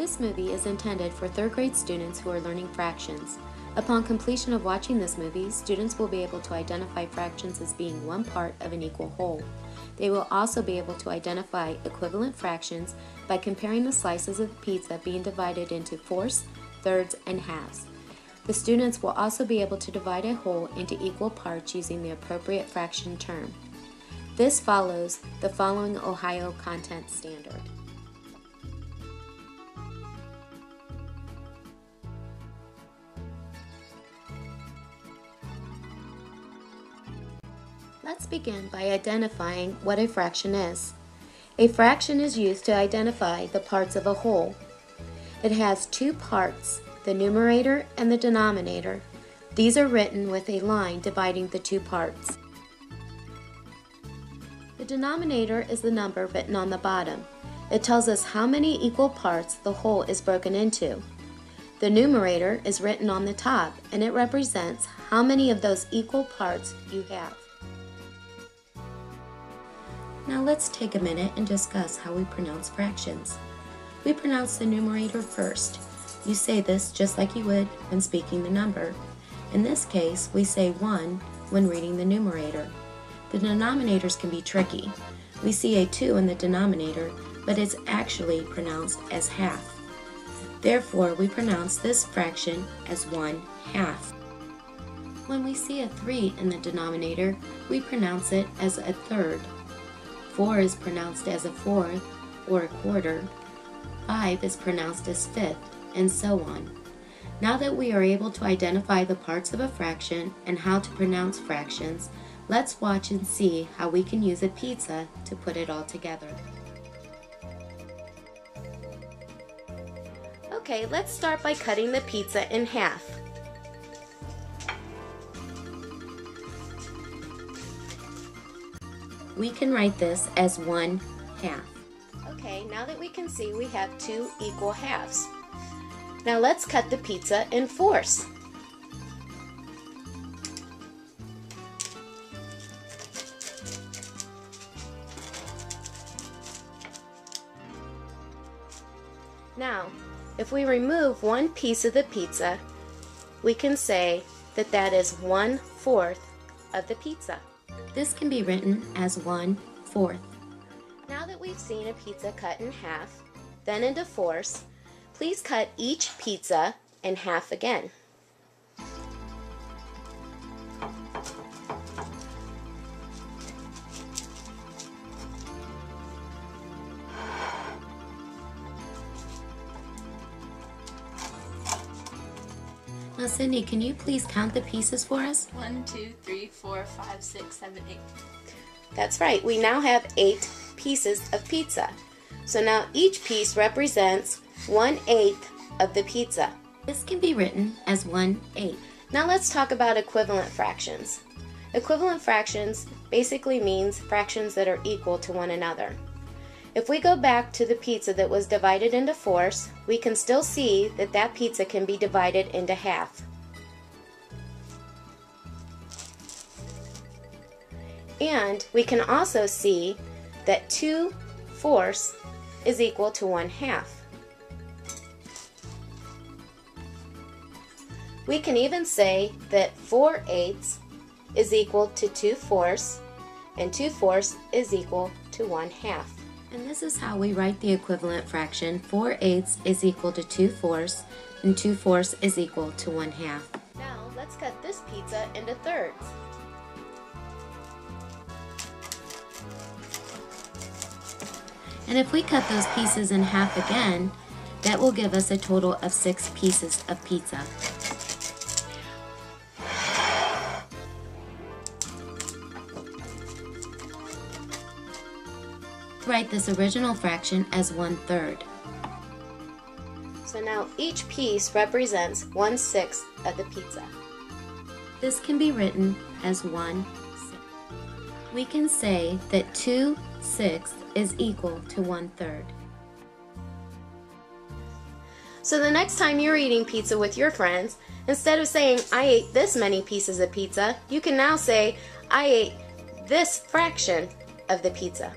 This movie is intended for third grade students who are learning fractions. Upon completion of watching this movie, students will be able to identify fractions as being one part of an equal whole. They will also be able to identify equivalent fractions by comparing the slices of the pizza being divided into fourths, thirds, and halves. The students will also be able to divide a whole into equal parts using the appropriate fraction term. This follows the following Ohio content standard. Let's begin by identifying what a fraction is. A fraction is used to identify the parts of a whole. It has two parts, the numerator and the denominator. These are written with a line dividing the two parts. The denominator is the number written on the bottom. It tells us how many equal parts the whole is broken into. The numerator is written on the top, and it represents how many of those equal parts you have. Now let's take a minute and discuss how we pronounce fractions. We pronounce the numerator first. You say this just like you would when speaking the number. In this case, we say 1 when reading the numerator. The denominators can be tricky. We see a 2 in the denominator, but it's actually pronounced as half. Therefore, we pronounce this fraction as 1/2. When we see a 3 in the denominator, we pronounce it as a third. 4 is pronounced as a fourth or a quarter. 5 is pronounced as fifth, and so on. Now that we are able to identify the parts of a fraction and how to pronounce fractions, let's watch and see how we can use a pizza to put it all together. Okay, let's start by cutting the pizza in half. We can write this as 1/2. Okay, now that we can see we have two equal halves. Now let's cut the pizza in fourths. Now, if we remove one piece of the pizza, we can say that that is 1/4 of the pizza. This can be written as 1/4. Now that we've seen a pizza cut in half, then into fourths, please cut each pizza in half again. Now, Cindy, can you please count the pieces for us? 1, 2, 3, 4, 5, 6, 7, 8. That's right, we now have 8 pieces of pizza. So now each piece represents 1/8 of the pizza. This can be written as 1/8. Now let's talk about equivalent fractions. Equivalent fractions basically means fractions that are equal to one another. If we go back to the pizza that was divided into fourths, we can still see that that pizza can be divided into half. And we can also see that 2/4 is equal to 1/2. We can even say that 4/8 is equal to 2/4, and 2/4 is equal to 1/2. And this is how we write the equivalent fraction. 4/8 is equal to 2/4, and 2/4 is equal to 1/2. Now let's cut this pizza into thirds. And if we cut those pieces in half again, that will give us a total of 6 pieces of pizza. Write this original fraction as 1/3. So now each piece represents 1/6 of the pizza. This can be written as 1/6. We can say that 2/6 is equal to 1/3. So the next time you're eating pizza with your friends, instead of saying, "I ate this many pieces of pizza," you can now say, "I ate this fraction of the pizza."